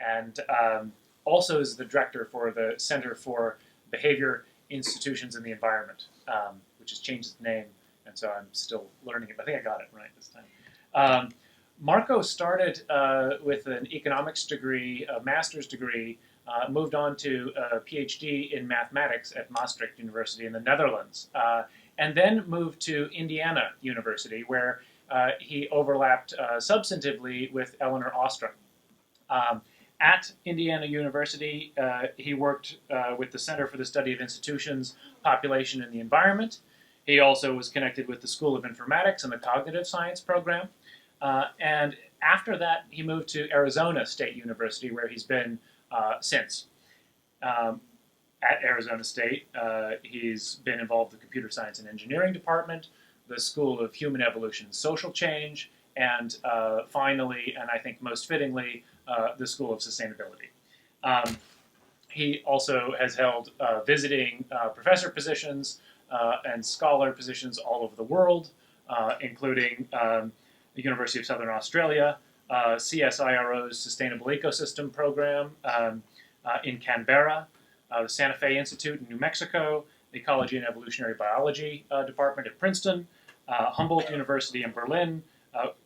and also is the director for the Center for Behavior, Institutions, and the Environment, which has changed its name, and so I'm still learning it. But I think I got it right this time. Marco started with an economics degree, a master's degree, moved on to a PhD in mathematics at Maastricht University in the Netherlands, and then moved to Indiana University, where he overlapped substantively with Elinor Ostrom. At Indiana University, he worked with the Center for the Study of Institutions, Population, and the Environment. He also was connected with the School of Informatics and the Cognitive Science program. And after that, he moved to Arizona State University, where he's been since. At Arizona State, he's been involved with the Computer Science and Engineering Department, the School of Human Evolution and Social Change, and finally, and I think most fittingly, the School of Sustainability. He also has held visiting professor positions and scholar positions all over the world, including the University of Southern Australia, CSIRO's Sustainable Ecosystem Program in Canberra, the Santa Fe Institute in New Mexico, the Ecology and Evolutionary Biology Department at Princeton, Humboldt University in Berlin,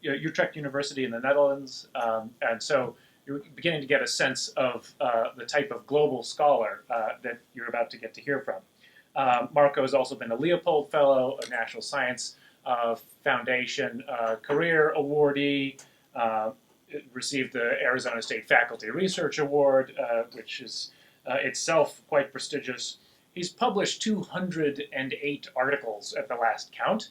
Utrecht University in the Netherlands, and so you're beginning to get a sense of the type of global scholar that you're about to get to hear from. Marco has also been a Leopold Fellow, a National Science Foundation Career Awardee, received the Arizona State Faculty Research Award, which is itself quite prestigious. He's published 208 articles at the last count.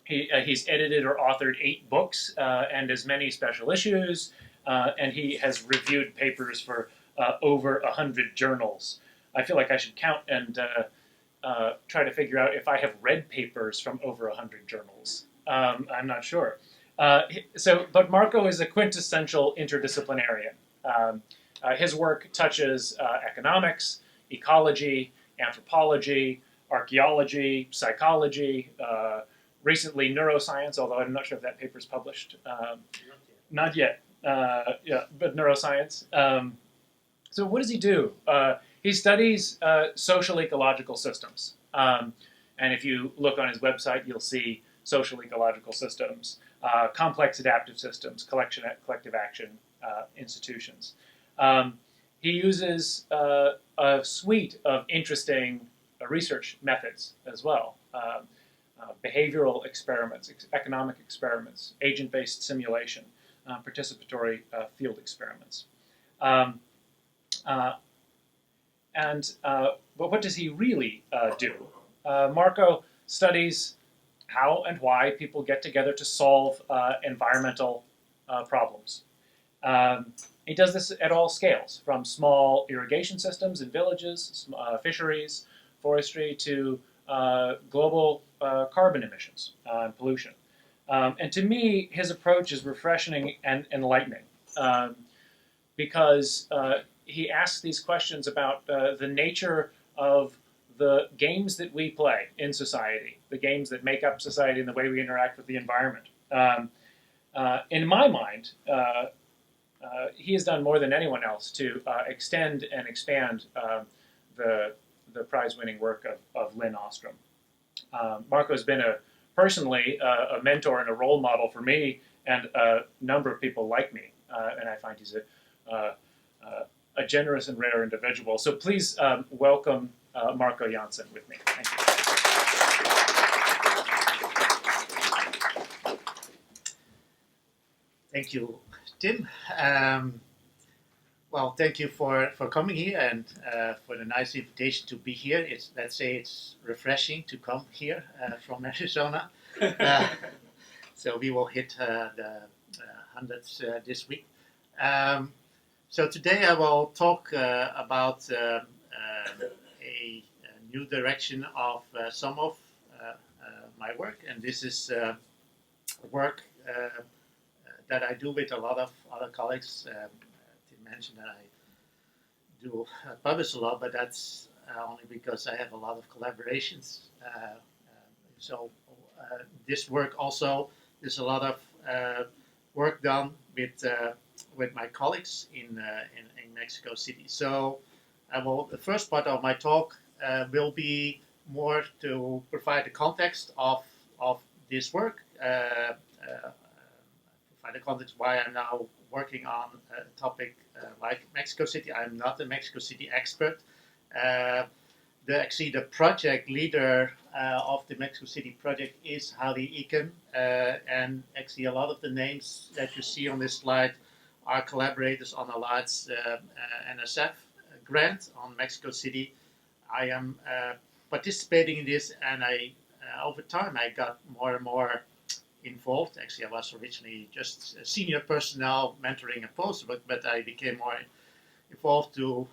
He's edited or authored 8 books and as many special issues, and he has reviewed papers for over 100 journals. I feel like I should count and try to figure out if I have read papers from over 100 journals. I'm not sure. But Marco is a quintessential interdisciplinarian. His work touches economics, ecology, anthropology, archaeology, psychology, recently neuroscience, although I'm not sure if that paper is published. Not yet. Yeah, but neuroscience. So what does he do? He studies social ecological systems. And if you look on his website, you'll see social ecological systems, complex adaptive systems, collective action institutions. He uses a suite of interesting research methods as well. Behavioral experiments, economic experiments, agent-based simulation, participatory field experiments. But what does he really do? Marco studies how and why people get together to solve environmental problems. He does this at all scales, from small irrigation systems in villages, fisheries, forestry, to global carbon emissions and pollution. And to me, his approach is refreshing and enlightening because he asks these questions about the nature of the games that we play in society, the games that make up society and the way we interact with the environment. In my mind, he has done more than anyone else to extend and expand the prize-winning work of Lynn Ostrom. Marco has been personally a mentor and a role model for me and a number of people like me, and I find he's a generous and rare individual. So please welcome Marco Jannsen with me. Thank you. Thank you, Tim. Well, thank you for coming here and for the nice invitation to be here. Let's say it's refreshing to come here from Arizona. So we will hit the hundreds this week. So today I will talk about a new direction of some of my work, and this is work that I do with a lot of other colleagues. Tim mentioned that I do publish a lot, but that's only because I have a lot of collaborations. So this work also, there's a lot of work done with with my colleagues in Mexico City. So the first part of my talk will be more to provide the context of this work, provide the context why I'm now working on a topic like Mexico City. I'm not a Mexico City expert. Actually, the project leader of the Mexico City project is Javi Iken, and actually a lot of the names that you see on this slide are collaborators on a large NSF grant on Mexico City. I am participating in this, and over time I got more and more involved. Actually, I was originally just a senior personnel mentoring a postdoc, but I became more involved to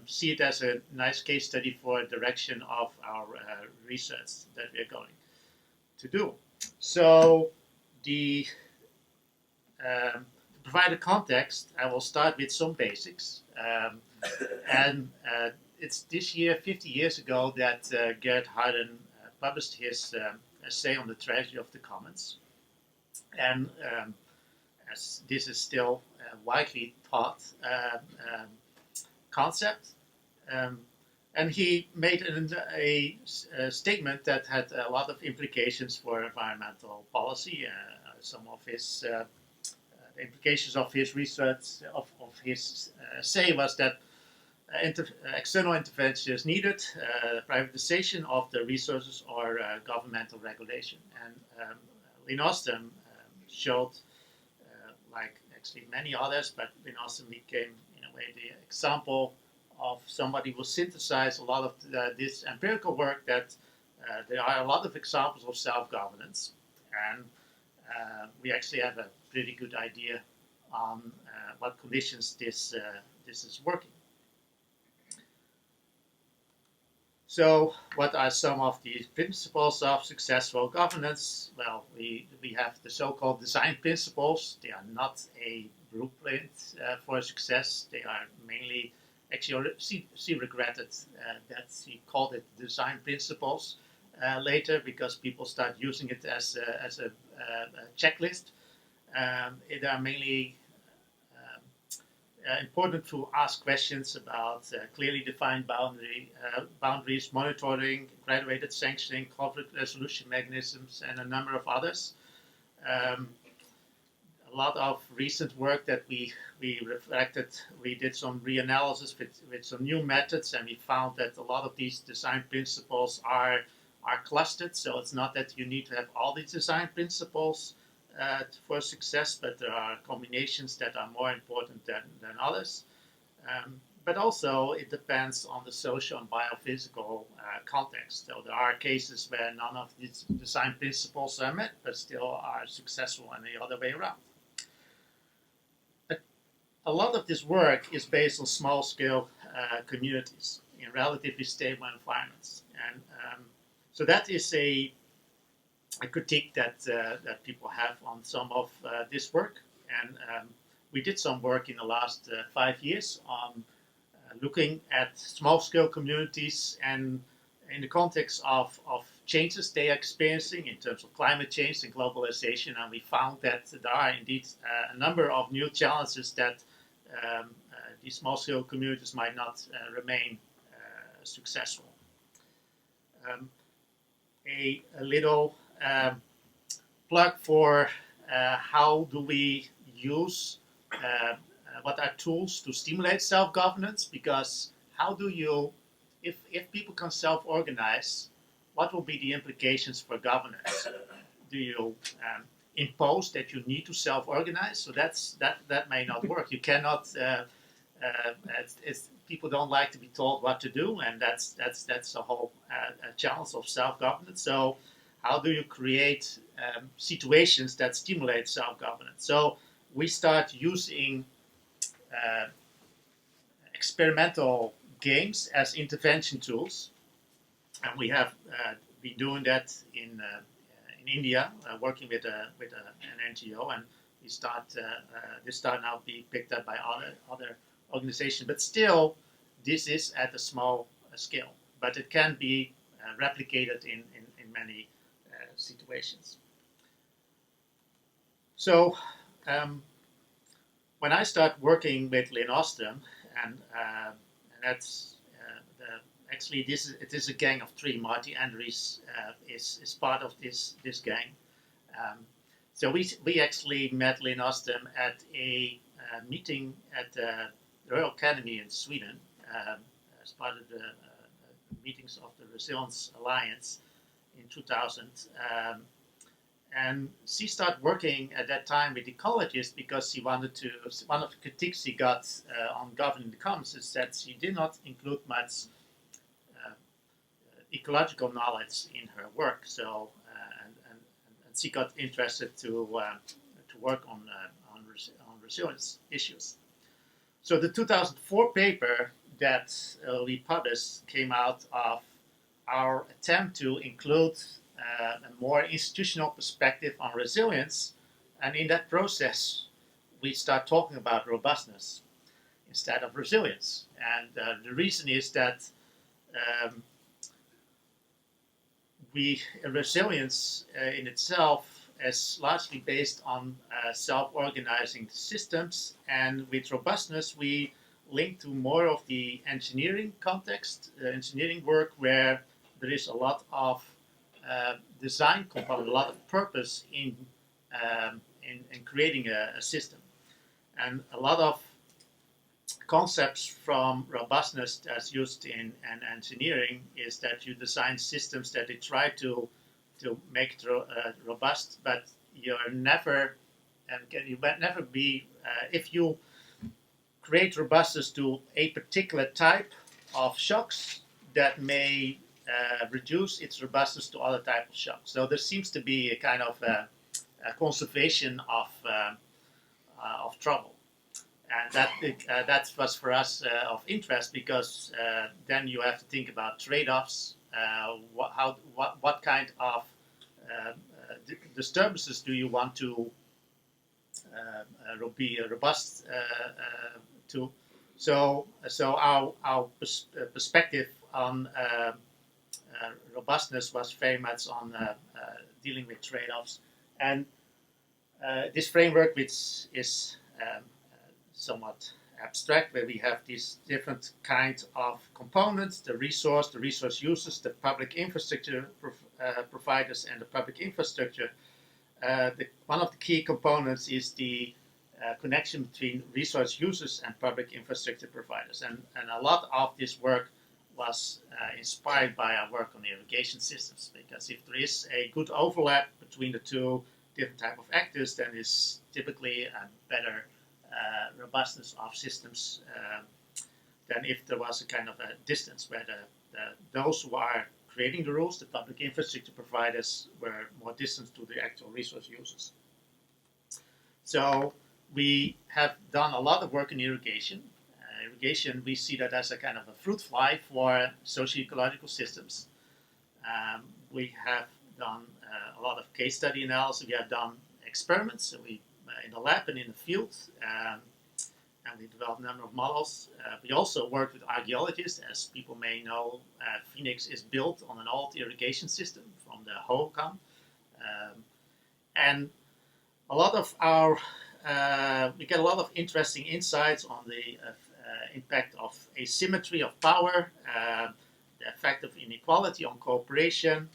see it as a nice case study for direction of our research that we're going to do. So to provide a context, I will start with some basics. It's this year, 50 years ago, that Gerrit Harden published his essay on the tragedy of the commons. And as this is still widely taught concept, and he made a statement that had a lot of implications for environmental policy. Some of his the implications of his research, of his say, was that external intervention is needed, privatization of the resources, or governmental regulation. And Lynn Ostrom showed, like actually many others, but Lynn Ostrom became, in a way, the example of somebody who synthesized a lot of this empirical work, that there are a lot of examples of self-governance. And we actually have a pretty good idea on what conditions this is working. So what are some of the principles of successful governance? Well, we have the so-called design principles. They are not a blueprint for success. They are mainly, actually, she regretted that she called it design principles later, because people start using it as a checklist. They are mainly important to ask questions about clearly defined boundaries, monitoring, graduated sanctioning, conflict resolution mechanisms, and a number of others. A lot of recent work that we reflected, we did some reanalysis with some new methods, and we found that a lot of these design principles are clustered. So it's not that you need to have all these design principles for success, but there are combinations that are more important than others. But also it depends on the social and biophysical context. So there are cases where none of these design principles are met, but still are successful, and the other way around. But a lot of this work is based on small-scale communities in relatively stable environments. And so that is a critique that people have on some of this work. And we did some work in the last 5 years on looking at small-scale communities and in the context of changes they are experiencing in terms of climate change and globalization. And we found that there are indeed a number of new challenges that these small-scale communities might not remain successful. A little plug for how do we use what are tools to stimulate self-governance, because how do you, if people can self-organize, what will be the implications for governance? Do you impose that you need to self-organize? So that may not work. You cannot. People don't like to be told what to do, and that's the whole challenge of self-governance. So how do you create situations that stimulate self-governance? So we start using experimental games as intervention tools, and we have been doing that in India, working with an NGO, and we start now being picked up by other organizations. But still, this is at a small scale, but it can be replicated in many situations. So when I start working with Lynn Ostrom, and that's actually it is a gang of three. Marty Andrews is part of this gang. Um, so we actually met Lynn Ostrom at a meeting at the Royal Academy in Sweden as part of the meetings of the Resilience Alliance in 2000. And she started working at that time with ecologists because she wanted to. One of the critiques she got on governing the commons is that she did not include much ecological knowledge in her work. So, and she got interested to work on resilience issues. So the 2004 paper that we published came out of our attempt to include a more institutional perspective on resilience, and in that process, we start talking about robustness instead of resilience. And the reason is that um, resilience in itself is largely based on self-organizing systems, and with robustness, we link to more of the engineering context, engineering work where there is a lot of design component, a lot of purpose in creating a system, and a lot of concepts from robustness that's used in engineering is that you design systems that they try to make it robust, but you're never you might never be if you create robustness to a particular type of shocks that may reduce its robustness to other types of shocks. So there seems to be a kind of a conservation of trouble. And that was for us of interest because then you have to think about trade-offs. What kind of disturbances do you want to be robust to? So our perspective on robustness was very much on dealing with trade-offs, and this framework, which is somewhat abstract, where we have these different kinds of components: the resource users, the public infrastructure providers, and the public infrastructure. One of the key components is the connection between resource users and public infrastructure providers, and a lot of this work was inspired by our work on irrigation systems, because if there is a good overlap between the two different type of actors, then it's typically a better robustness of systems than if there was a kind of a distance where those who are creating the rules, the public infrastructure providers, were more distant to the actual resource users. So we have done a lot of work in irrigation. Irrigation, we see that as a kind of a fruit fly for socio-ecological systems. We have done a lot of case study analysis. We have done experiments. So we in the lab and in the field, and we developed a number of models. We also worked with archaeologists. As people may know, Phoenix is built on an old irrigation system from the Hohokam. And a lot of our, we get a lot of interesting insights on the impact of asymmetry of power, the effect of inequality on cooperation,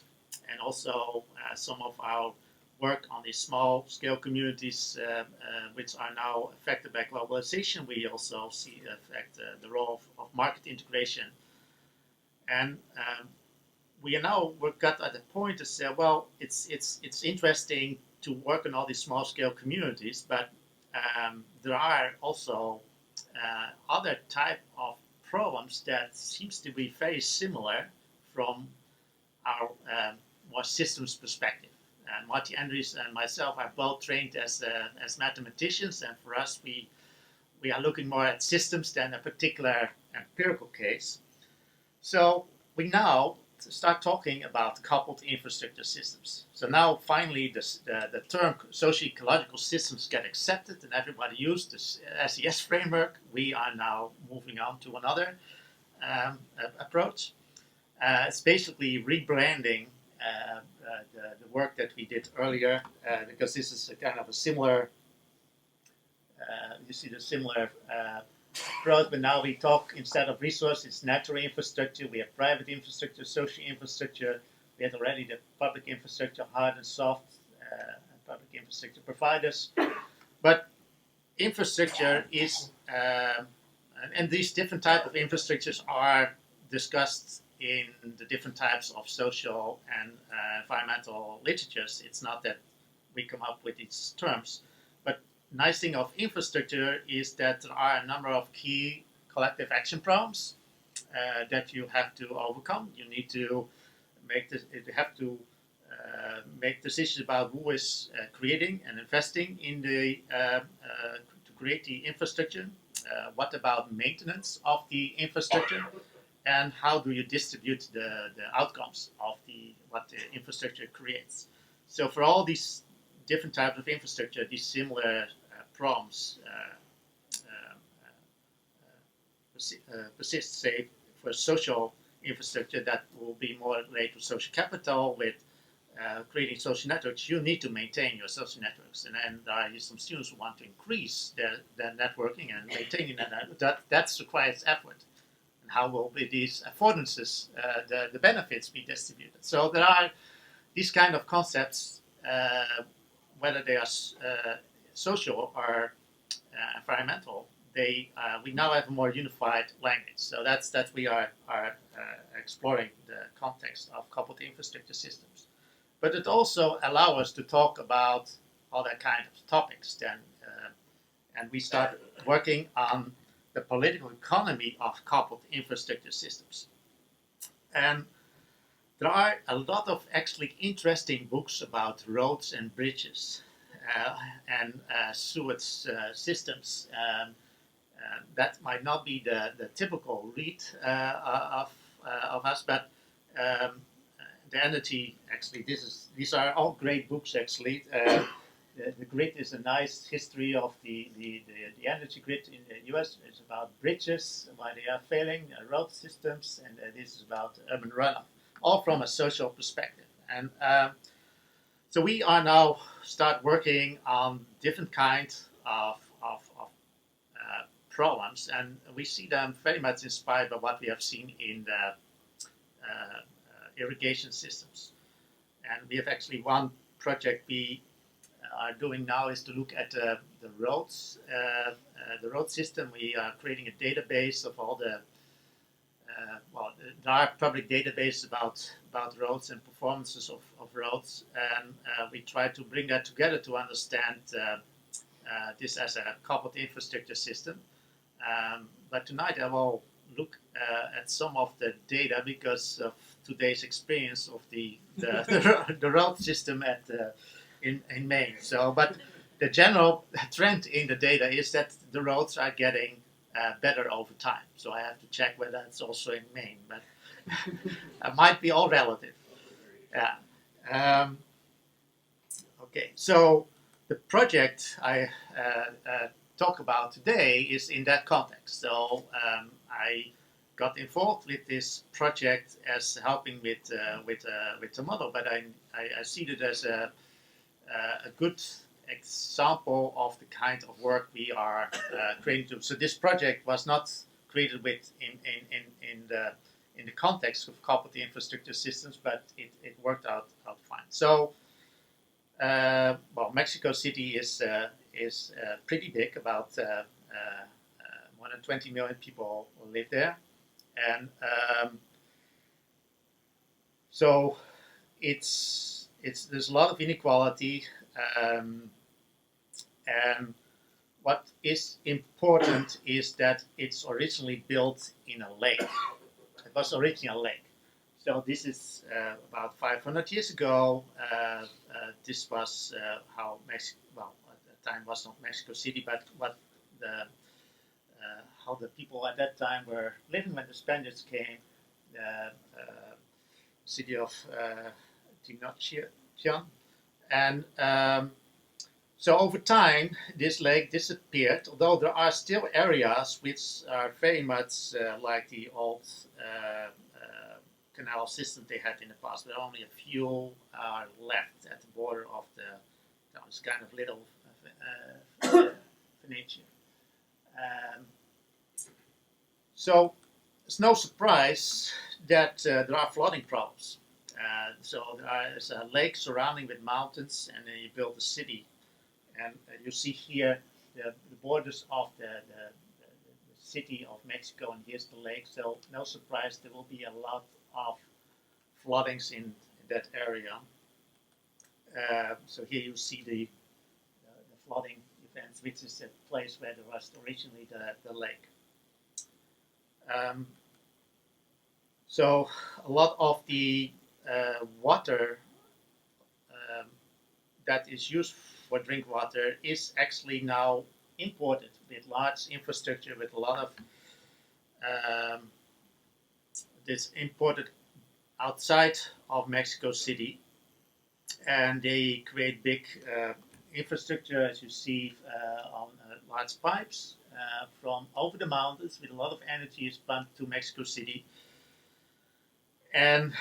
and also some of our work on these small-scale communities which are now affected by globalization. We also see affect the role of market integration. And we are now got at the point to say, well, it's interesting to work on all these small-scale communities, but there are also other type of problems that seems to be very similar from our more systems perspective. And Marty Andrews and myself are both trained as mathematicians, and for us, we are looking more at systems than a particular empirical case. So we now start talking about coupled infrastructure systems. So now finally the term socio-ecological systems get accepted and everybody used this SES framework. We are now moving on to another approach. It's basically rebranding the work that we did earlier, because this is a kind of a similar you see the similar approach, but now we talk, instead of resource, it's natural infrastructure. We have private infrastructure, social infrastructure. We had already the public infrastructure, hard and soft public infrastructure providers. But infrastructure is, and these different types of infrastructures are discussed in the different types of social and environmental literatures. It's not that we come up with these terms, but nice thing of infrastructure is that there are a number of key collective action problems that you have to overcome. You need to make this. You have to make decisions about who is creating and investing in the to create the infrastructure. What about maintenance of the infrastructure, and how do you distribute the outcomes of what the infrastructure creates? So for all these different types of infrastructure, these similar problems persist. Say for social infrastructure, that will be more related to social capital with creating social networks. You need to maintain your social networks, and then there are some students who want to increase their networking and maintaining that requires effort. And how will be these affordances, the benefits be distributed? So there are these kind of concepts, whether they are social or environmental. We now have a more unified language. So that's we are exploring the context of coupled infrastructure systems. But it also allows us to talk about other kind of topics then, and we start working on the political economy of coupled infrastructure systems. And there are a lot of actually interesting books about roads and bridges and sewage systems. That might not be the typical read of us, but the energy, actually, these are all great books, actually. The grid is a nice history of the energy grid in the US. It's about bridges, why they are failing, road systems, and this is about urban runoff, all from a social perspective. And so we are now start working on different kinds of problems, and we see them very much inspired by what we have seen in the irrigation systems. And we have actually one project we are doing now is to look at the roads, the road system. We are creating a database of all the there are public databases about roads and performances of roads, and we try to bring that together to understand this as a coupled infrastructure system. But tonight I will look at some of the data because of today's experience of the road system in Maine. So, but the general trend in the data is that the roads are getting better over time. So I have to check whether that's also in Maine, but it might be all relative. Yeah. Okay. So the project I talk about today is in that context. So I got involved with this project as helping with the model, but I see it as a good example of the kind of work we are creating. So this project was not created in the context of coupled infrastructure systems, but it worked out fine. So Mexico City is pretty big. About more than 20 million people live there, and so there's a lot of inequality, and what is important is that it's originally built in a lake. It was originally a lake. So this is about 500 years ago. This was how Mexico, at the time was not Mexico City, but how the people at that time were living when the Spaniards came. The city of Tenochtitlan, and so over time this lake disappeared. Although there are still areas which are very much like the old canal system they had in the past, but only a few are left at the border of the town. It's kind of little nature. So it's no surprise that there are flooding problems. So there's a lake surrounding with mountains, and then you build a city. And you see here the borders of the city of Mexico, and here's the lake. So no surprise, there will be a lot of floodings in that area. So here you see the flooding events, which is the place where there was originally the lake. So a lot of the water that is used for drink water is actually now imported with large infrastructure, with a lot of this imported outside of Mexico City, and they create big infrastructure, as you see, on large pipes from over the mountains, with a lot of energy is pumped to Mexico City, and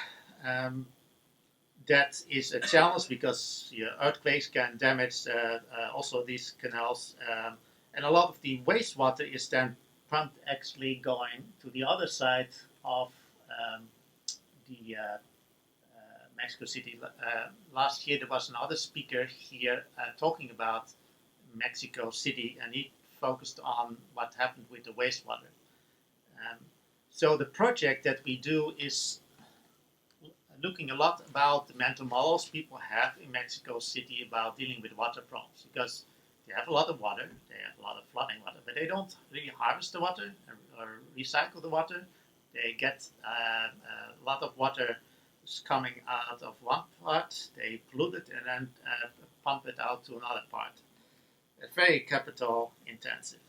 that is a challenge because earthquakes can damage also these canals, and a lot of the wastewater is then pumped actually going to the other side of the Mexico City. Last year there was another speaker here talking about Mexico City, and he focused on what happened with the wastewater. So the project that we do is looking a lot about the mental models people have in Mexico City about dealing with water problems, because they have a lot of water, they have a lot of flooding water, but they don't really harvest the water or recycle the water. They get a lot of water coming out of one part, they pollute it, and then pump it out to another part. It's very capital intensive.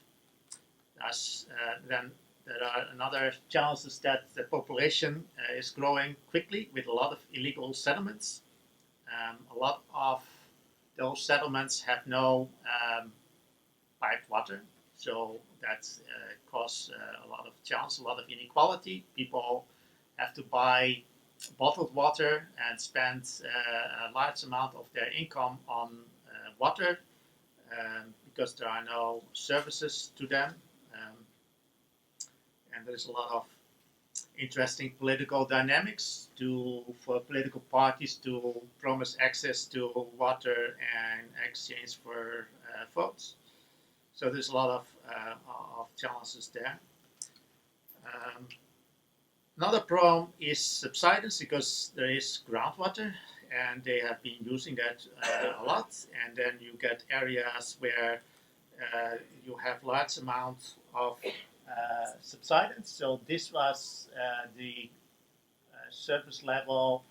Then there are another challenges that the population is growing quickly with a lot of illegal settlements. A lot of those settlements have no piped water, so that causes a lot of challenge, a lot of inequality. People have to buy bottled water and spend a large amount of their income on water because there are no services to them. And there's a lot of interesting political dynamics for political parties to promise access to water and exchange for votes. So there's a lot of challenges there. Another problem is subsidence, because there is groundwater and they have been using that a lot, and then you get areas where you have large amounts of subsidence. So this was the surface level,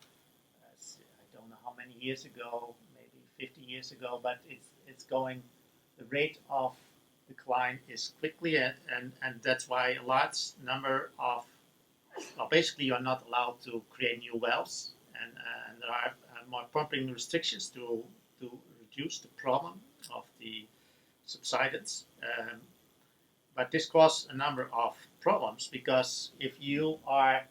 I don't know how many years ago, maybe 50 years ago, but it's going, the rate of decline is quickly, and that's why a large number of, well, basically you're not allowed to create new wells, and there are more pumping restrictions to reduce the problem of the subsidence. But this causes a number of problems, because if you are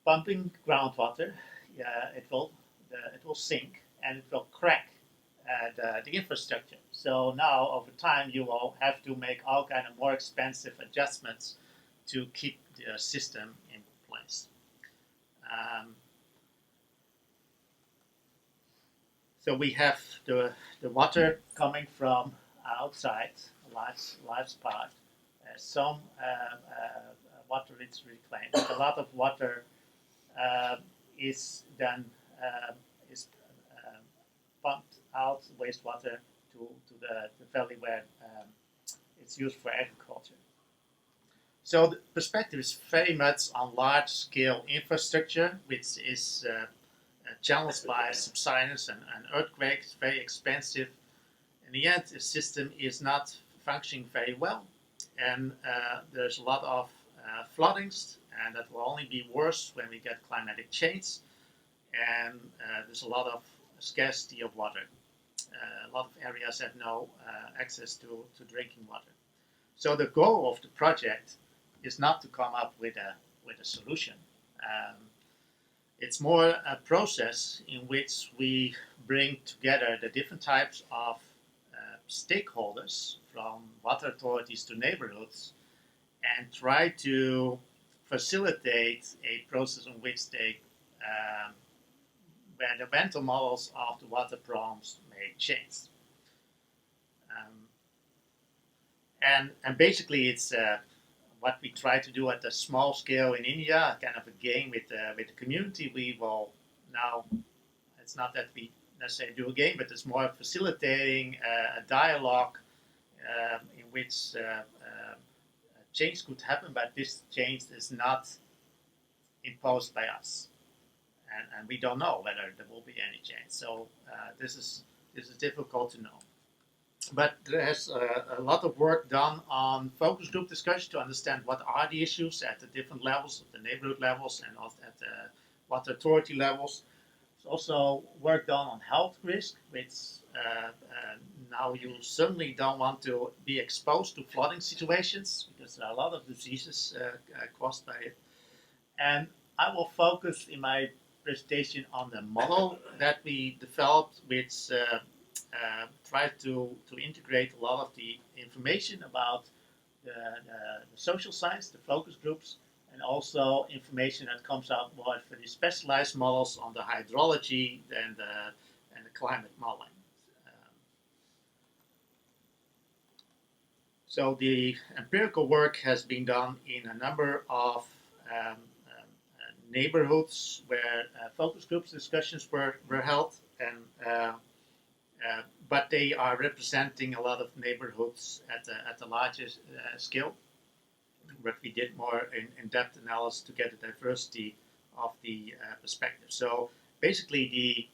pumping groundwater, it will sink and it will crack the infrastructure. So now over time you will have to make all kind of more expensive adjustments to keep the system in place. So we have the water coming from outside, a large part. Some water is reclaimed, but a lot of water is then pumped out, wastewater, to the valley where it's used for agriculture. So the perspective is very much on large-scale infrastructure, which is challenged by subsidence and earthquakes, very expensive. In the end, the system is not functioning very well, and there's a lot of floodings, and that will only be worse when we get climatic change, and there's a lot of scarcity of water. A lot of areas have no access to drinking water. So the goal of the project is not to come up with a solution. It's more a process in which we bring together the different types of stakeholders, from water authorities to neighborhoods, and try to facilitate a process in which where the mental models of the water problems may change. And basically, it's what we try to do at a small scale in India, kind of a game with the community. We will now, it's not that we necessarily do a game, but it's more facilitating a dialogue in which change could happen, but this change is not imposed by us, and we don't know whether there will be any change. So this is difficult to know. But there's a lot of work done on focus group discussion to understand what are the issues at the different levels, at the neighborhood levels, and at the water authority levels. There's also work done on health risk, which now you certainly don't want to be exposed to flooding situations because there are a lot of diseases caused by it. And I will focus in my presentation on the model that we developed, which tried to integrate a lot of the information about the social science, the focus groups, and also information that comes out more for the specialized models on the hydrology and the climate modeling. So the empirical work has been done in a number of neighborhoods where focus groups discussions were held, and but they are representing a lot of neighborhoods at a larger scale. But we did more in-depth analysis to get a diversity of the perspective. So basically, the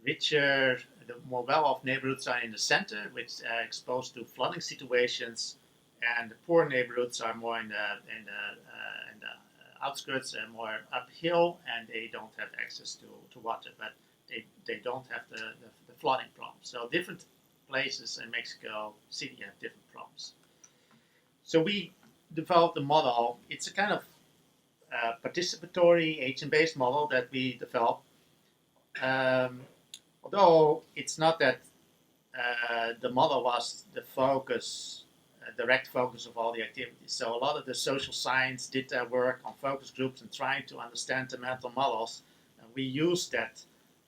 richer, the more well-off neighborhoods are in the center, which are exposed to flooding situations, and the poor neighborhoods are more in the outskirts and more uphill, and they don't have access to water, but they don't have the flooding problem. So different places in Mexico City have different problems. So we developed a model. It's a kind of participatory agent-based model that we developed. Although it's not that the model was the focus, direct focus of all the activities. So a lot of the social science did their work on focus groups and trying to understand the mental models. And we used that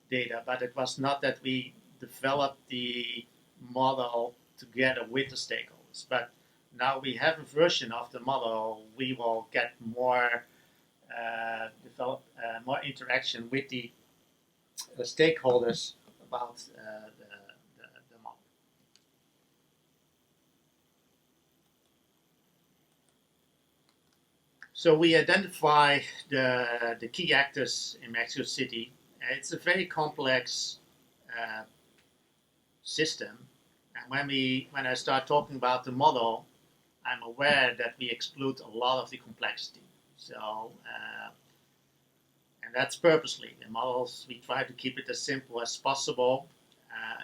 data, but it was not that we developed the model together with the stakeholders. But now we have a version of the model. We will get more more interaction with the stakeholders about the model. So we identify the key actors in Mexico City. It's a very complex system, and when I start talking about the model, I'm aware that we exclude a lot of the complexity. So, and that's purposely. The models, we try to keep it as simple as possible.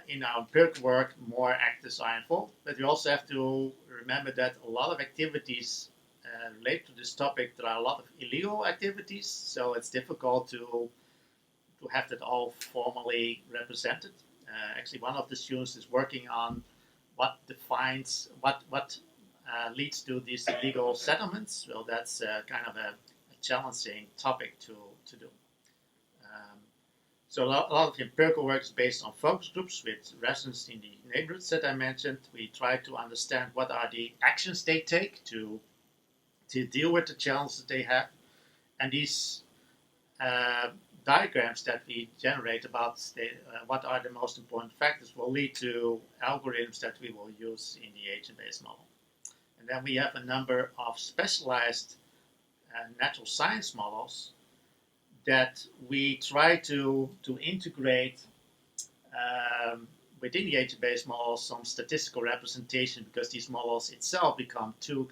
In our empirical work, more actors are involved, but we also have to remember that a lot of activities relate to this topic. There are a lot of illegal activities, so it's difficult to have that all formally represented. Actually, one of the students is working on what defines what leads to these illegal settlements. Well, that's kind of a challenging topic to do. So a lot of the empirical work is based on focus groups with residents in the neighborhoods that I mentioned. We try to understand what are the actions they take to deal with the challenges they have. And these diagrams that we generate about what are the most important factors will lead to algorithms that we will use in the agent-based model. And then we have a number of specialized natural science models that we try to integrate within the agent-based models some statistical representation, because these models itself become too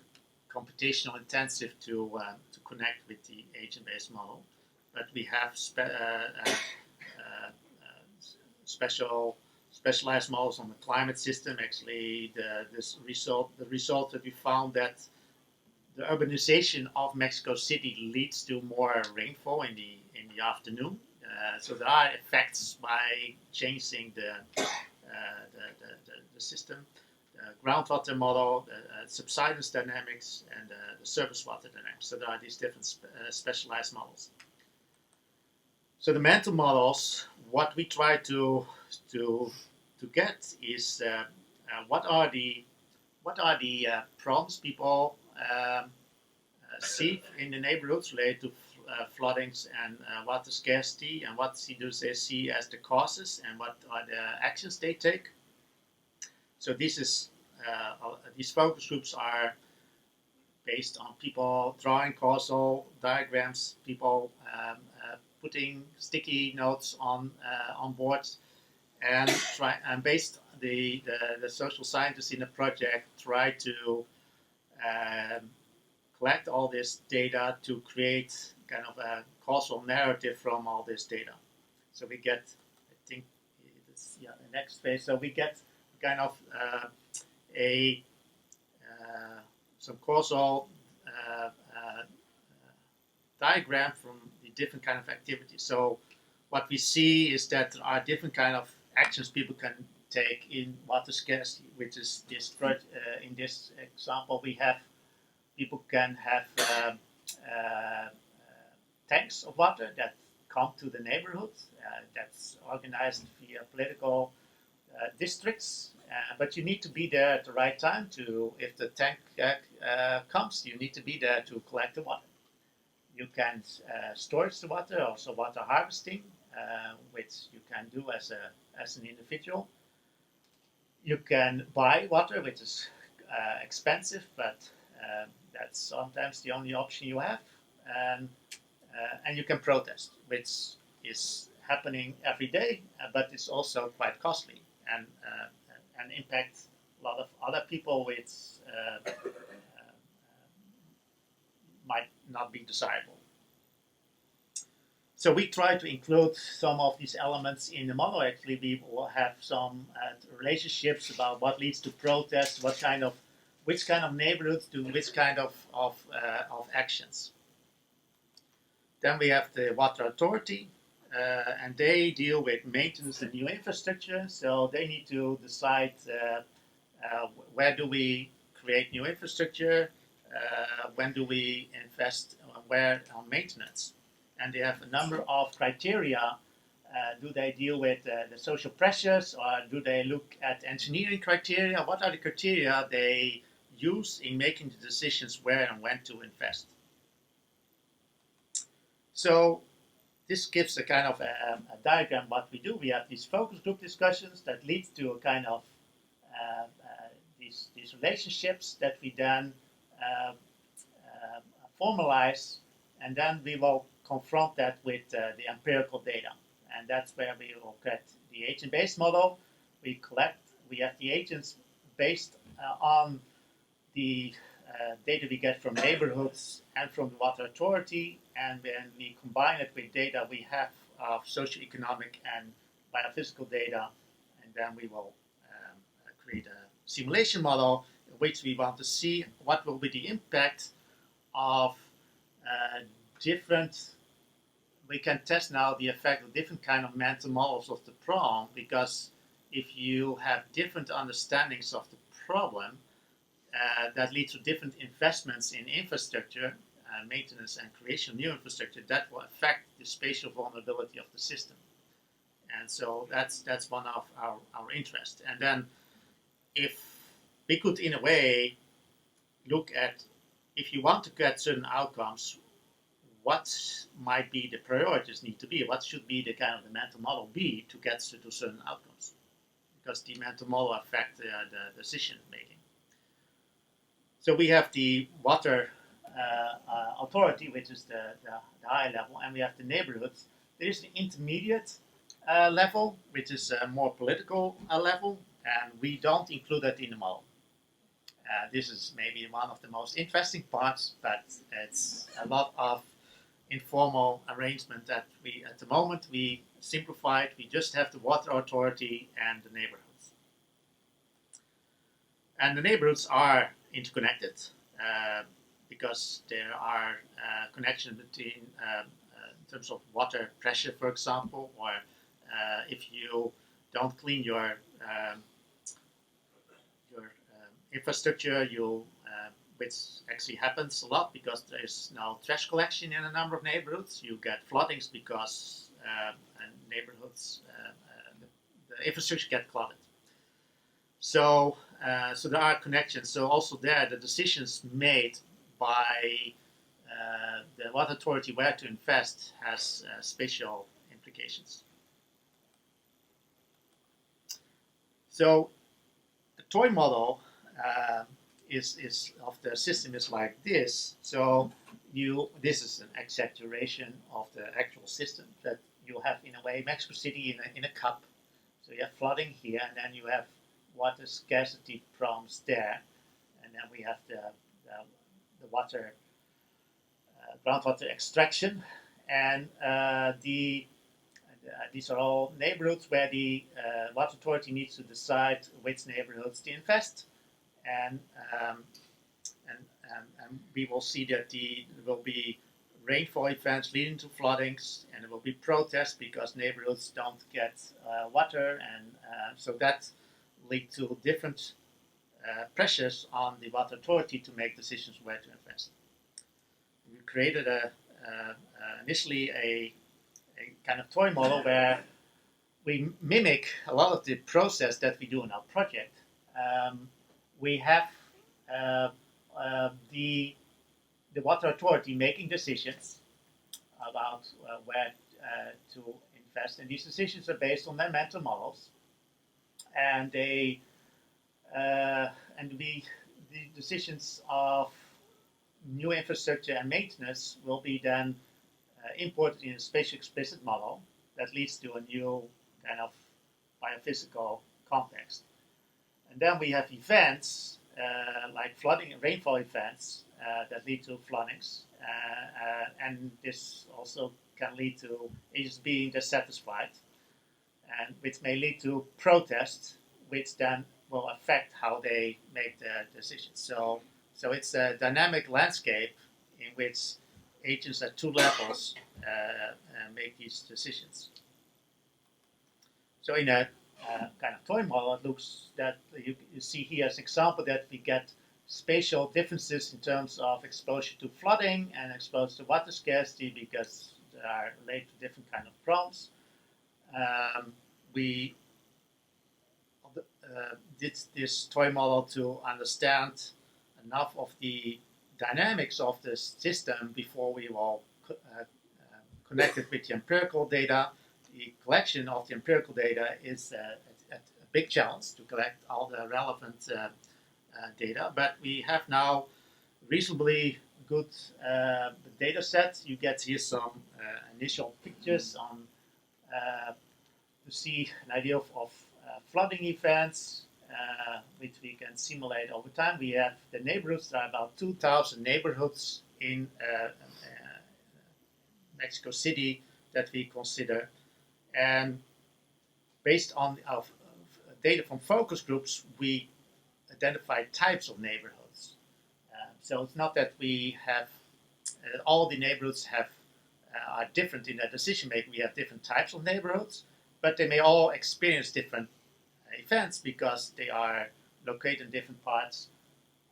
computational intensive to connect with the agent-based model. But we have specialized models on the climate system. Actually, the result that we found that the urbanization of Mexico City leads to more rainfall in the afternoon. So there are effects by changing the system, the groundwater model, the subsidence dynamics, and the surface water dynamics. So there are these different specialized models. So the mental models, what we try to get is what are the problems people see in the neighborhoods related to floodings and water scarcity, and what do they see as the causes, and what are the actions they take. So this is these focus groups are based on people drawing causal diagrams, people putting sticky notes on boards, and based the social scientists in the project try to collect all this data to create kind of a causal narrative from all this data. So we get, I think, it's, the next phase. So we get kind of some causal diagram from the different kind of activities. So what we see is that there are different kind of actions people can take in water scarcity, which is this in this example we have people can have tanks of water that come to the neighborhood. That's organized via political districts, but you need to be there at the right time to, if the tank comes, you need to be there to collect the water. You can storage the water, also water harvesting, which you can do as an individual. You can buy water, which is expensive, but that's sometimes the only option you have. And you can protest, which is happening every day, but it's also quite costly and impact a lot of other people, which might not be desirable. So we try to include some of these elements in the model. Actually, we will have some relationships about what leads to protests, which kind of neighborhoods do which kind of actions. Then we have the water authority, and they deal with maintenance and new infrastructure. So they need to decide where do we create new infrastructure, when do we invest, where on maintenance. And they have a number of criteria. Do they deal with the social pressures, or do they look at engineering criteria? What are the criteria they use in making the decisions where and when to invest? So this gives a kind of a diagram what we do. We have these focus group discussions that lead to a kind of these relationships that we then formalize, and then we will confront that with the empirical data. And that's where we will get the agent-based model. We have the agents based on the data we get from neighborhoods and from the water authority, and then we combine it with data we have of socioeconomic and biophysical data, and then we will create a simulation model in which we want to see what will be the impact of we can test now the effect of different kind of mental models of the problem, because if you have different understandings of the problem, that leads to different investments in infrastructure, maintenance and creation of new infrastructure, that will affect the spatial vulnerability of the system. And so that's one of our interests. And then if we could, in a way, look at, if you want to get certain outcomes, what might be the priorities need to be? What should be the kind of the mental model be to get to certain outcomes? Because the mental model affects the decision making. So we have the water authority, which is the high level, and we have the neighborhoods. There is the intermediate level, which is a more political level, and we don't include that in the model. This is maybe one of the most interesting parts, but it's a lot of informal arrangement that we, at the moment, we simplified. We just have the water authority and the neighborhoods. And the neighborhoods are interconnected because there are connections between, in terms of water pressure, for example, or if you don't clean your infrastructure, which actually happens a lot because there is now trash collection in a number of neighborhoods. You get floodings because neighborhoods, the infrastructure gets flooded. So there are connections. So also there, the decisions made by the water authority where to invest has spatial implications. So the toy model is of the system is like this. So this is an exaggeration of the actual system that you have in a way megacity in a cup. So you have flooding here, and then you have water scarcity problems there, and then we have the water groundwater extraction, and these are all neighborhoods where the water authority needs to decide which neighborhoods to invest, and we will see that there will be rainfall events leading to floodings, and there will be protests because neighborhoods don't get water, and so that lead to different pressures on the water authority to make decisions where to invest. We created initially a kind of toy model where we mimic a lot of the process that we do in our project. We have the water authority making decisions about where to invest, and these decisions are based on their mental models, and the decisions of new infrastructure and maintenance will be then imported in a spatial explicit model that leads to a new kind of biophysical context. And then we have events like flooding and rainfall events that lead to floodings, and this also can lead to agents being dissatisfied, and which may lead to protests, which then will affect how they make their decisions. So it's a dynamic landscape in which agents at two levels make these decisions. So in a kind of toy model, it looks that you see here as an example that we get spatial differences in terms of exposure to flooding and exposure to water scarcity because they are related to different kind of problems. We did this toy model to understand enough of the dynamics of the system before we will connect it with the empirical data. The collection of the empirical data is a big challenge to collect all the relevant data, but we have now reasonably good data sets. You get here some initial pictures on to see an idea of flooding events, which we can simulate over time. We have the neighborhoods. There are about 2,000 neighborhoods in Mexico City that we consider. And based on our data from focus groups, we identify types of neighborhoods. So it's not that we have all the neighborhoods are different in their decision making. We have different types of neighborhoods, but they may all experience different events because they are located in different parts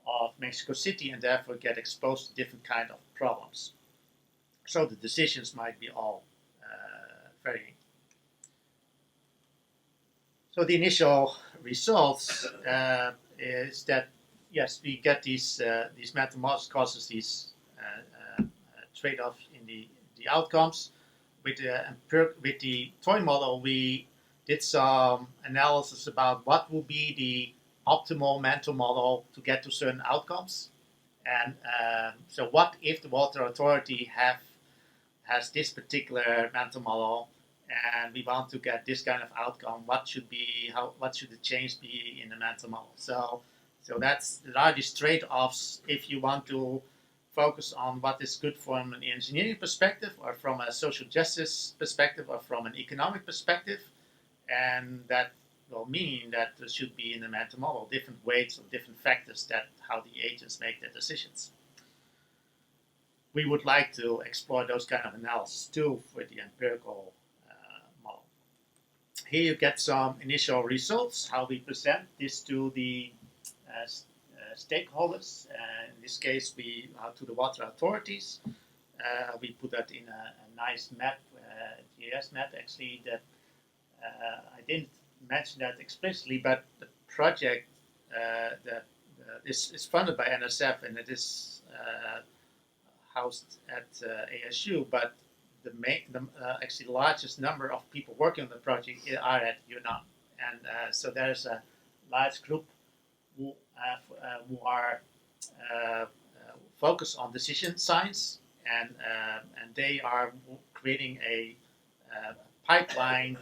of Mexico City and therefore get exposed to different kind of problems. So the decisions might be all varying. So the initial results is that yes, we get these mental models causes these trade-offs in the outcomes. With the toy model, we did some analysis about what will be the optimal mental model to get to certain outcomes, and so what if the water authority has this particular mental model, and we want to get this kind of outcome. What should the change be in the mental model? So there are these trade-offs if you want to focus on what is good from an engineering perspective, or from a social justice perspective, or from an economic perspective, and that will mean that there should be in the mental model different weights of different factors that how the agents make their decisions. We would like to explore those kind of analysis too for the empirical model. here you get some initial results, how we present this to the stakeholders. In this case, we to the water authorities. We put that in a nice map, GIS map actually, that I didn't mention that explicitly, but the project is funded by NSF, and it is housed at ASU, but the actually largest number of people working on the project are at UNAM, and so there's a large group who are focused on decision science, and they are creating a pipeline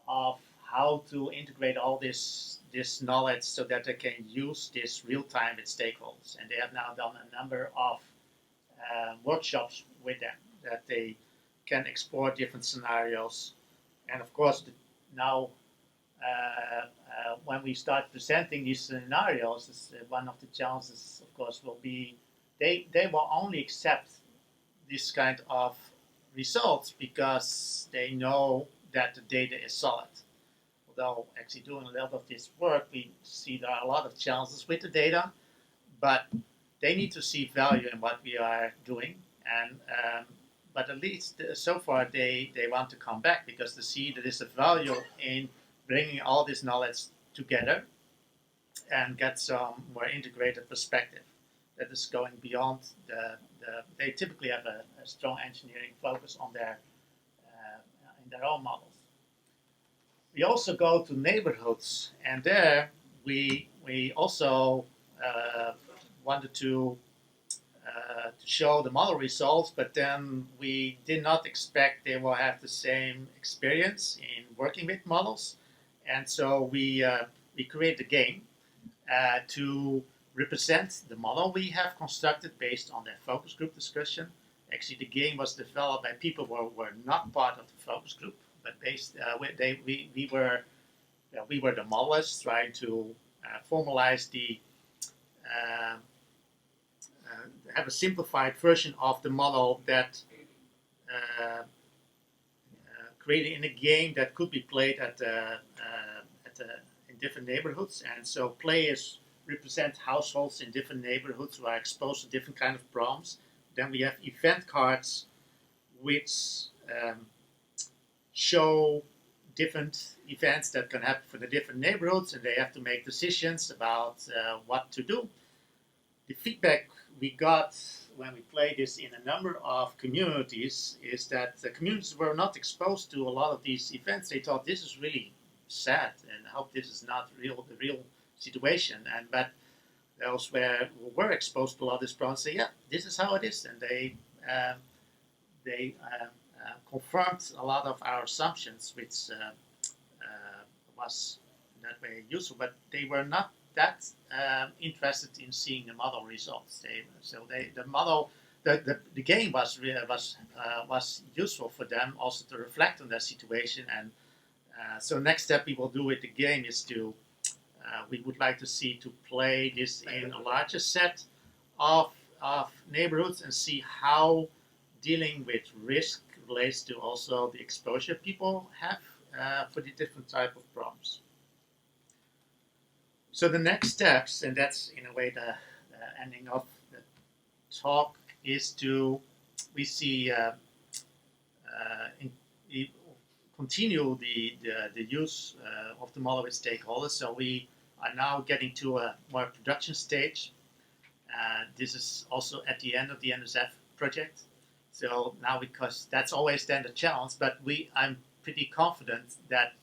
of how to integrate all this knowledge so that they can use this real time with stakeholders. And they have now done a number of workshops with them that they can explore different scenarios. And of course, now when we start presenting these scenarios, one of the challenges, of course, will be they will only accept this kind of results because they know that the data is solid. Although actually doing a lot of this work, we see there are a lot of challenges with the data, but they need to see value in what we are doing. And but at least so far they want to come back because they see that there's a value in bringing all this knowledge together and get some more integrated perspective that is going beyond they typically have a strong engineering focus on their in their own models. We also go to neighborhoods, and there we also wanted to show the model results, but then we did not expect they will have the same experience in working with models, and so we created a game to represent the model we have constructed based on their focus group discussion. Actually, the game was developed by people who were not part of the focus group, but based we were the modelists trying to formalize the have a simplified version of the model that created in a game that could be played in different neighborhoods. And so players represent households in different neighborhoods who are exposed to different kind of problems. Then we have event cards which show different events that can happen for the different neighborhoods, and they have to make decisions about what to do. The feedback we got when we played this in a number of communities is that the communities were not exposed to a lot of these events. They thought this is really sad, and I hope this is not the real situation. But those who were exposed to a lot of this problem say, yeah, this is how it is, and they confirmed a lot of our assumptions, which was in that way useful. But they were not that interested in seeing the model results. The game was useful for them also to reflect on their situation. And so next step we will do with the game is to we would like to see to play this in a larger set of neighborhoods and see how dealing with risk relates to also the exposure people have for the different type of problems. So the next steps, and that's in a way the ending of the talk, is to continue the use of the model with stakeholders. So we are now getting to a more production stage. This is also at the end of the NSF project. So now, because that's always then the challenge, but I'm pretty confident that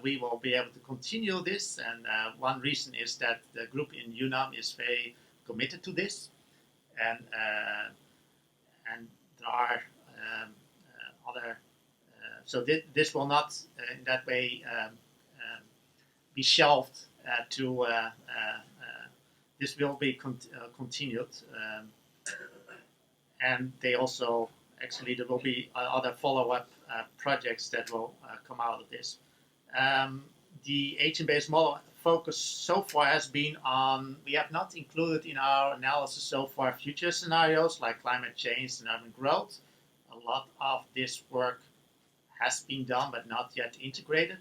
we will be able to continue this. And one reason is that the group in UNAM is very committed to this, and there are other. So this will not in that way be shelved. This will be continued, and they also actually there will be other follow-up projects that will come out of this. The agent-based model focus so far has been on, we have not included in our analysis so far future scenarios like climate change and urban growth. A lot of this work has been done but not yet integrated.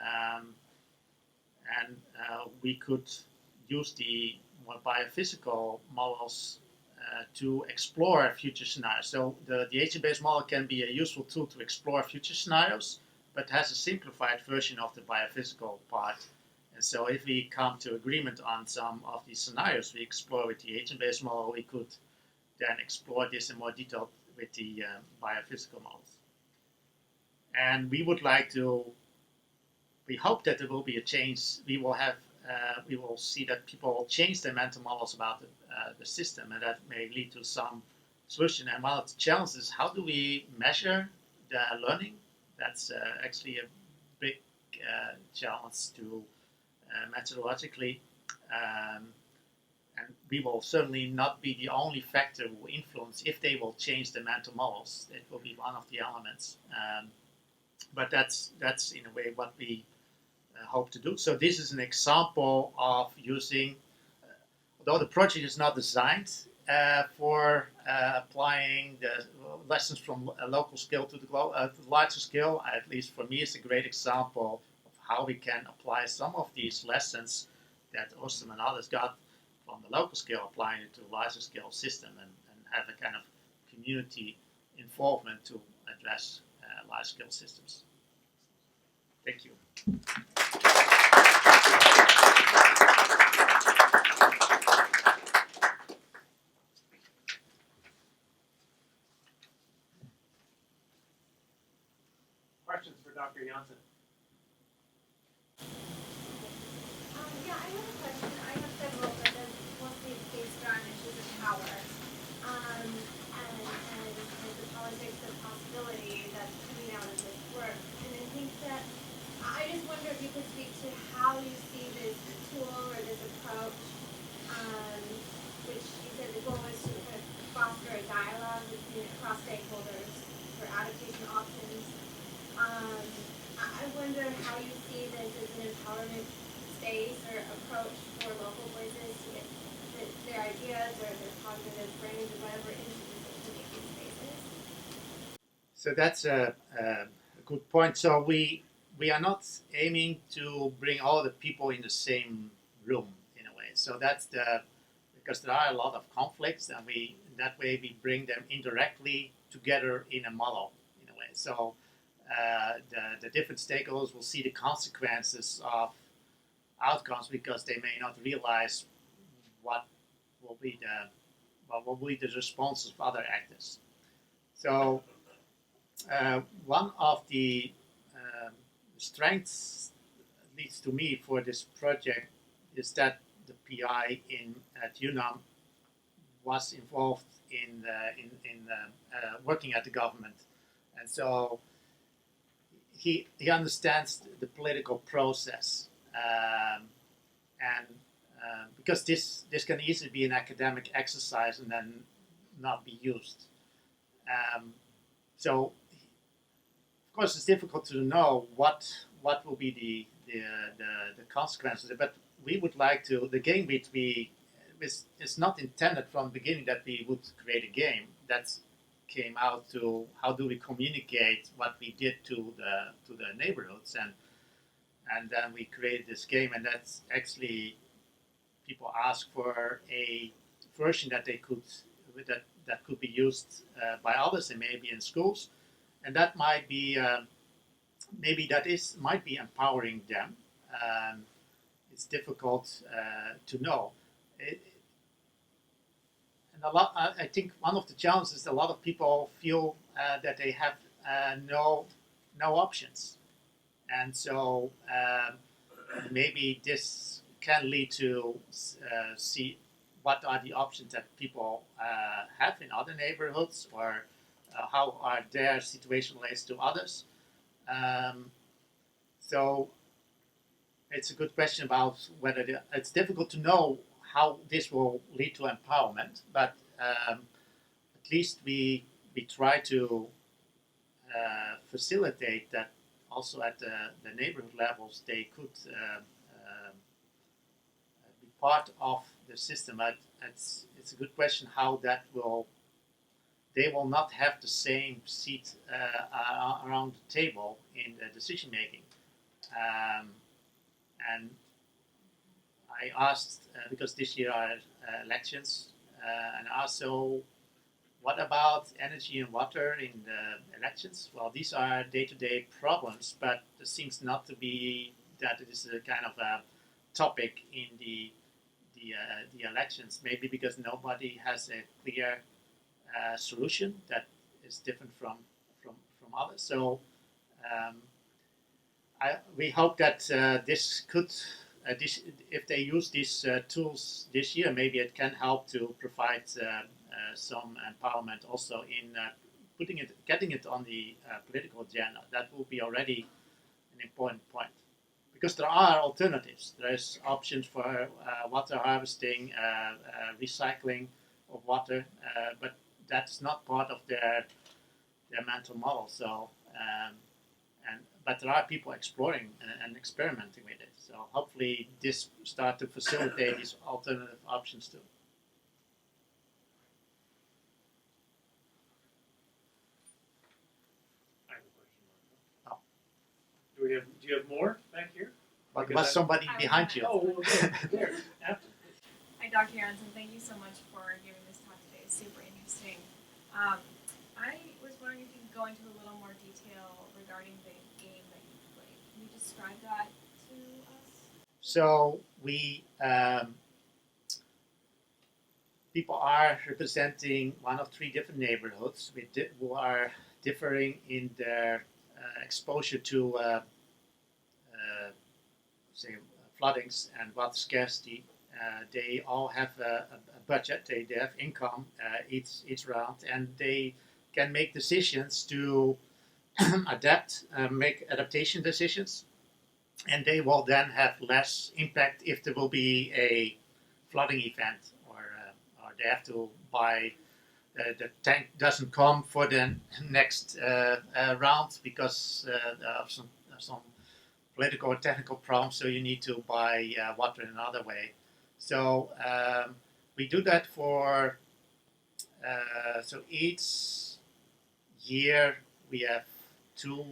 and we could use the more biophysical models to explore future scenarios. So the agent-based model can be a useful tool to explore future scenarios, but has a simplified version of the biophysical part. And so if we come to agreement on some of these scenarios we explore with the agent-based model, we could then explore this in more detail with the biophysical models. And we would like to, we hope that there will be a change. We will see that people will change their mental models about the system, and that may lead to some solution. And one of the challenges is, how do we measure the learning? That's actually a big challenge to methodologically. And we will certainly not be the only factor who will influence if they will change the mental models. It will be one of the elements. But that's in a way what we hope to do. So this is an example of using, although the project is not designed for applying the lessons from a local scale to the larger scale, at least for me, it's a great example of how we can apply some of these lessons that Ostam and others got from the local scale, applying it to a larger scale system, and have a kind of community involvement to address large scale systems. Thank you. Questions for Dr. Janssen? Yeah, I have a question. I have several, but they're mostly based on issues of power, and the politics of possibility that's coming out of this work. And I think that I just wonder if you could speak to how you see this tool or this approach, which you said the goal is to kind of foster a dialogue between across stakeholders for adaptation options. I wonder how you see this as an empowerment space or approach for local voices to get their ideas or their cognitive brains or whatever into decision-making spaces. So that's a good point. So we are not aiming to bring all the people in the same room in a way. So that's because there are a lot of conflicts, and that way we bring them indirectly together in a model in a way. So the different stakeholders will see the consequences of outcomes because they may not realize what will be the responses of other actors. So one of the strengths, at least to me, for this project is that the PI at UNAM was involved in working at the government, and so he understands the political process, and because this can easily be an academic exercise and then not be used. So of course it's difficult to know what will be the consequences, but we would like to, the game it's not intended from the beginning that we would create a game. That came out to how do we communicate what we did to the neighborhoods, and then we created this game, and that's actually people ask for a version that they could that could be used by others and maybe in schools, and that might be might be empowering them. It's difficult to know. I think one of the challenges is a lot of people feel that they have no options, and so maybe this can lead to see what are the options that people have in other neighborhoods, or how are their situation relates to others. So it's a good question about whether it's difficult to know how this will lead to empowerment, but at least we try to facilitate that also at the neighborhood levels they could be part of the system. But it's a good question how that will. They will not have the same seat around the table in the decision making. And I asked, because this year are elections, and also, what about energy and water in the elections? Well, these are day-to-day problems, but it seems not to be that it is a kind of a topic in the elections. Maybe because nobody has a clear solution that is different from others. So we hope that this could, if they use these tools this year, maybe it can help to provide some empowerment also in getting it on the political agenda. That will be already an important point, because there are alternatives. There's options for water harvesting, recycling of water, but that's not part of their mental model. So, but there are people exploring and experimenting with it. So hopefully this start to facilitate these alternative options too. I have a question. Oh. Do you have more back here? But there was somebody behind you. Oh, okay. There. After. Hi, Dr. Janssen. Thank you so much for giving this talk today. It's super interesting. I was wondering if you could go into a little more detail regarding the game that you played. Can you describe that to us? So we people are representing one of three different neighborhoods who are differing in their exposure to say floodings and water scarcity. They all have a budget. They have income each round, and they can make decisions to make adaptation decisions, and they will then have less impact if there will be a flooding event, or they have to buy the tank doesn't come for the next round because of some political or technical problems, so you need to buy water in another way. So we do that for, so each year we have two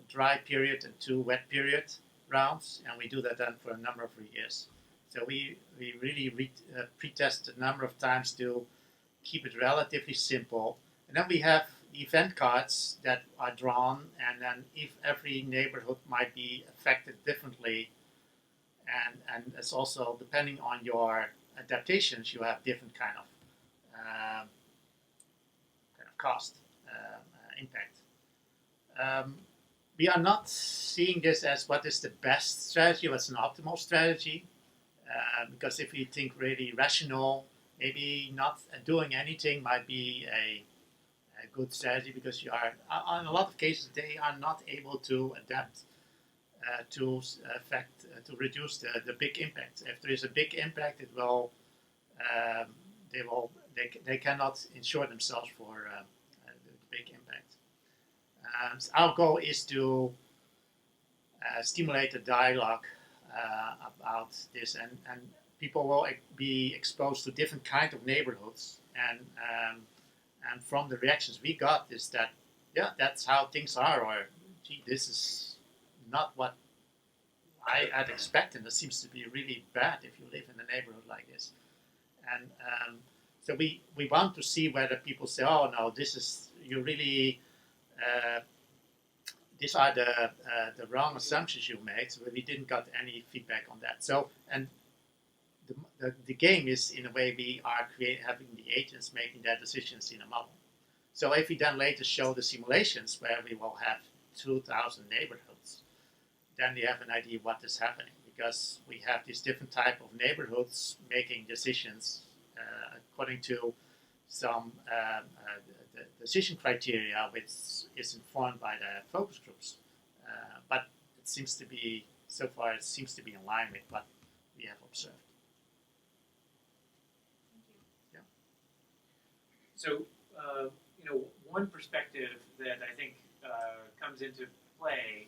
dry period and two wet period rounds, and we do that then for a number of years. So we really pre-test a number of times to keep it relatively simple. And then we have event cards that are drawn, and then if every neighborhood might be affected differently, and it's also depending on your adaptations, you have different kind of cost impact. We are not seeing this as what is the best strategy, what's an optimal strategy, because if you think really rational, maybe not doing anything might be a good strategy, because you are, in a lot of cases, they are not able to adapt to reduce the big impact. If there is a big impact, it will they cannot insure themselves for the big impact. Our goal is to stimulate a dialogue about this, and people will be exposed to different kind of neighborhoods, and from the reactions we got is that, yeah, that's how things are, or gee, this is not what I had expected. It seems to be really bad if you live in a neighborhood like this. And so we want to see whether people say, oh no, this is, you really, these are the wrong assumptions you made. So we didn't got any feedback on that. So, and the game is, in a way, we are having the agents making their decisions in a model. So if we then later show the simulations where we will have 2,000 neighborhoods, then we have an idea what is happening, because we have these different type of neighborhoods making decisions according to some the decision criteria, which is informed by the focus groups. But it seems to be, so far, it seems to be in line with what we have observed. So, one perspective that I think comes into play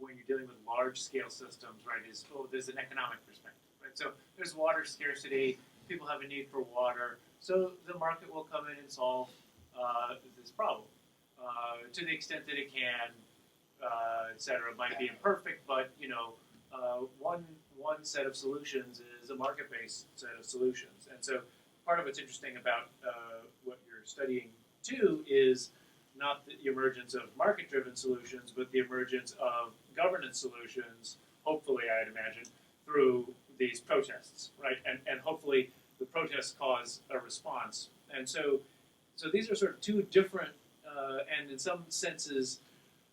when you're dealing with large-scale systems, right, is, there's an economic perspective, right? So there's water scarcity, people have a need for water, so the market will come in and solve this problem to the extent that it can, etc., might be imperfect, but one set of solutions is a market-based set of solutions. And so part of what's interesting about what you're studying too is not the emergence of market-driven solutions, but the emergence of governance solutions, hopefully, I'd imagine, through these protests, right? And hopefully the protests cause a response. And so these are sort of two different, and in some senses,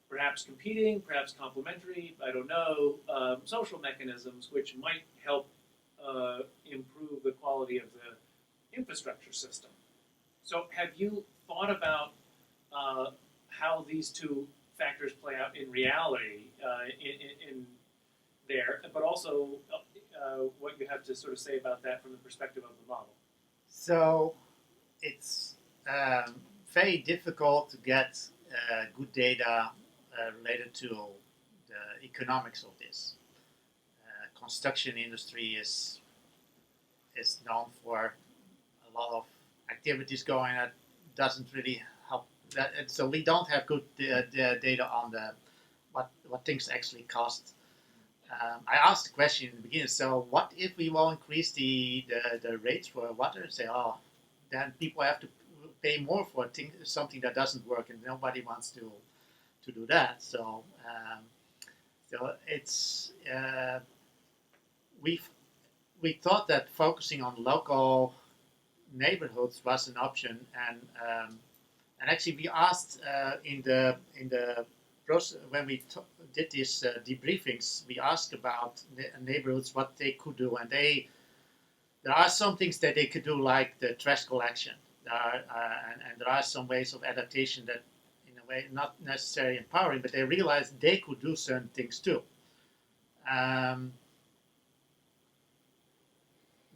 perhaps competing, perhaps complementary, I don't know, social mechanisms which might help improve the quality of the infrastructure system. So have you thought about how these two factors play out in reality in there, but also what you have to sort of say about that from the perspective of the model? So it's very difficult to get good data related to the economics of this. Construction industry is known for a lot of activities going that doesn't really help that, and so we don't have good data on what things actually cost. I asked the question in the beginning. So what if we will increase the rates for water? And say, oh, then people have to pay more for something that doesn't work, and nobody wants to do that. So it's we thought that focusing on local neighborhoods was an option, and actually we asked in the process when we did these debriefings, we asked about neighborhoods what they could do, and there are some things that they could do, like the trash collection. And there are some ways of adaptation that, in a way, not necessarily empowering, but they realized they could do certain things too.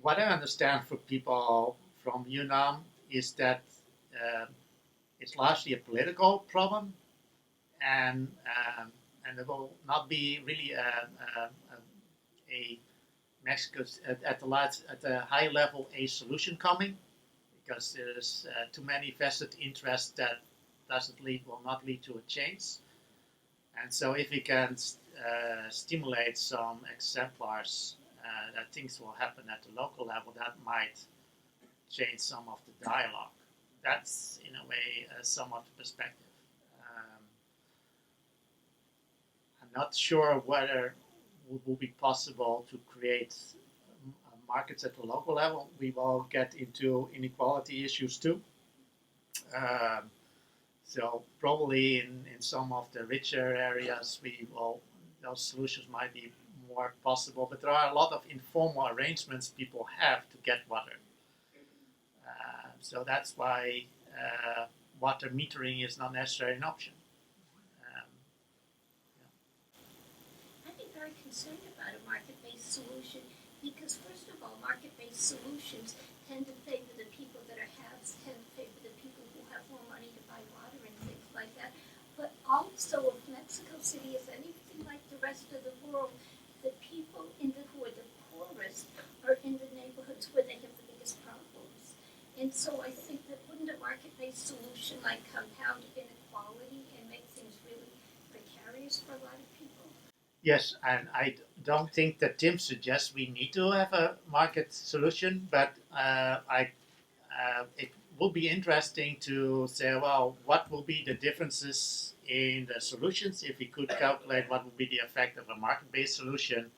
What I understand from people from UNAM is that it's largely a political problem, and there will not be really a Mexico's at the high level a solution coming, because there's too many vested interests that will not lead to a change. And so if we can stimulate some exemplars that things will happen at the local level, that might change some of the dialogue. That's, in a way, somewhat the perspective. I'm not sure whether it will be possible to create markets at the local level. We will get into inequality issues too. So probably in some of the richer areas, those solutions might be more possible. But there are a lot of informal arrangements people have to get water. So that's why water metering is not necessarily an option. I'd be very concerned about a market-based solution because, first of all, market-based solutions tend to favor the people that are haves, tend to favor the people who have more money to buy water and things like that. But also, if Mexico City is anything like the rest of the world, the people who are the poorest are in the neighborhoods where they have the biggest problems. And so I think that wouldn't a market-based solution like compound inequality and make things really precarious for a lot of people? Yes, and I don't think that Tim suggests we need to have a market solution, but it would be interesting to say, well, what will be the differences in the solutions if we could calculate what would be the effect of a market-based solution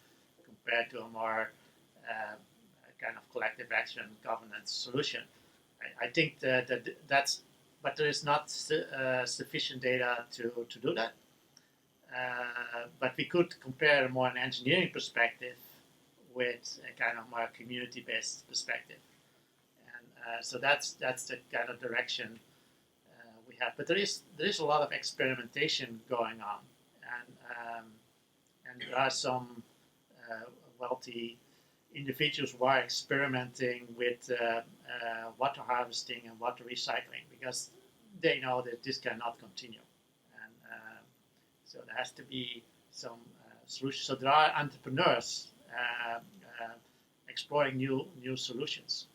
compared to a more kind of collective action governance solution. I think that's, but there is not sufficient data to do that. But we could compare more an engineering perspective with a kind of more community-based perspective, and so that's the kind of direction we have. But there is a lot of experimentation going on, and there are some wealthy individuals who are experimenting with water harvesting and water recycling because they know that this cannot continue. So there has to be some solutions. So there are entrepreneurs exploring new solutions,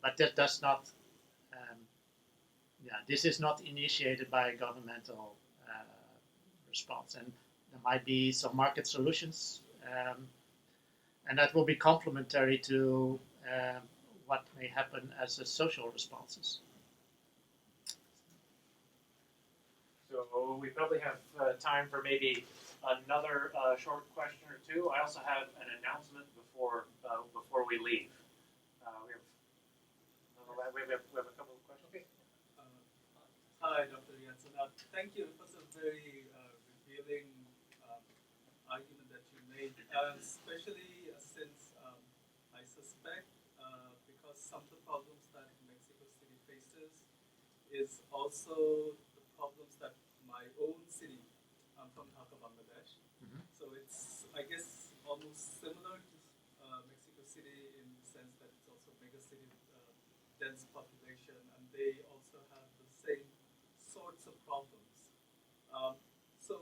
but that does not. This is not initiated by a governmental response, and there might be some market solutions, and that will be complementary to what may happen as a social responses. So we probably have time for maybe another short question or two. I also have an announcement before we leave. We have a couple of questions. Okay. Hi, Dr. Janssen. Thank you. It was a very revealing argument that you made, especially since I suspect because some of the problems that Mexico City faces is also the problems that my own city, I'm from Dhaka, Bangladesh. Mhm. So it's, I guess, almost similar to Mexico City in the sense that it's also a megacity with dense population, and they also have the same sorts of problems. So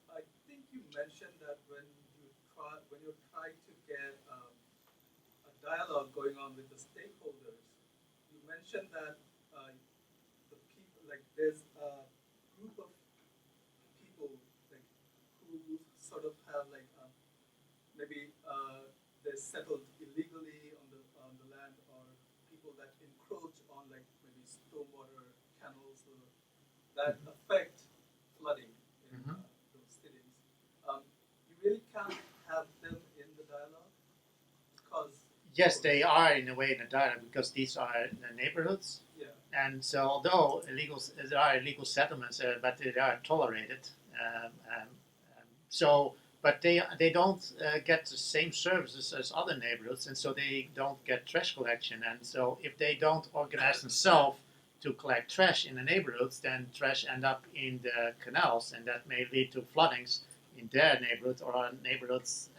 I think you mentioned that when you're trying to get a dialogue going on with the stakeholders, you mentioned that the people, like there's a group of people like who sort of have like maybe they're settled illegally on the land, or people that encroach on like maybe stormwater canals that affect flooding in Mhm. those cities. You really can't have them in the dialogue because Yes, they are in a way in a dialogue because these are the neighborhoods. yeah. And so, although there are illegal settlements, but they are tolerated. But they don't get the same services as other neighborhoods, and so they don't get trash collection. And so, if they don't organize themselves to collect trash in the neighborhoods, then trash end up in the canals, and that may lead to floodings in their neighborhood or neighborhoods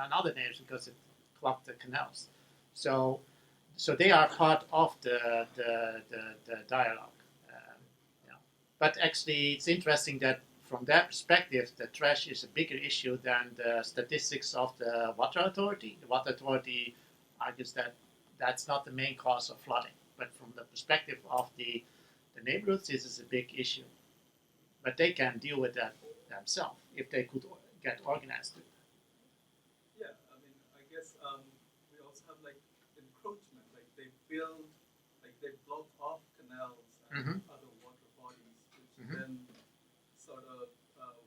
and other neighborhoods because it clogged the canals. So they are part of the dialogue. Yeah. But actually, it's interesting that from their perspective, the trash is a bigger issue than the statistics of the water authority. The water authority argues that that's not the main cause of flooding, but from the perspective of the neighborhoods, this is a big issue. But they can deal with that themselves if they could get organized. Yeah, I mean, I guess we also have like encroachment, like they build, like they block off canals and Mhm. other water bodies, which Mhm. then sort of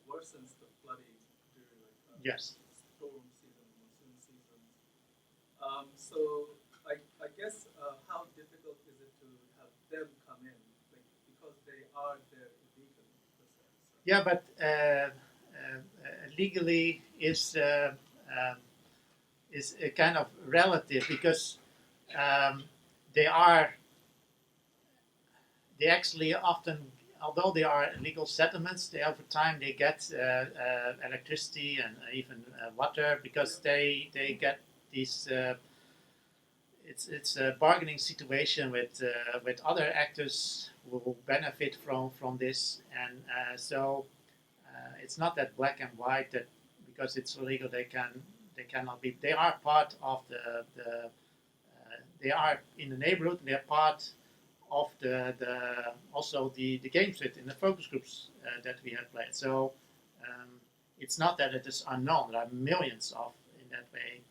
worsens the flooding during like Yes. storm season, monsoon seasons. So I guess how difficult is it to have them come in, like because they are there illegally, per se. So. Yeah, but legally is a kind of relative because um, they actually often, although they are legal settlements, they over time they get electricity and even water because they get these. It's a bargaining situation with other actors who will benefit from this, and so it's not that black and white that because it's illegal they cannot be. They are part of the they are in the neighborhood. They are part of the also the games with in the focus groups that we have played. So it's not that it is unknown. There are millions of in that way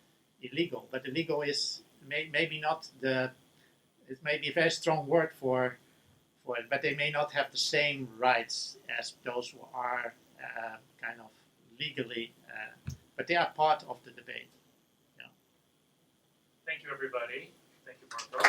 illegal, but illegal is maybe not the. It may be a very strong word for it, but they may not have the same rights as those who are kind of legally, but they are part of the debate. Yeah. Thank you, everybody. Thank you, Marco.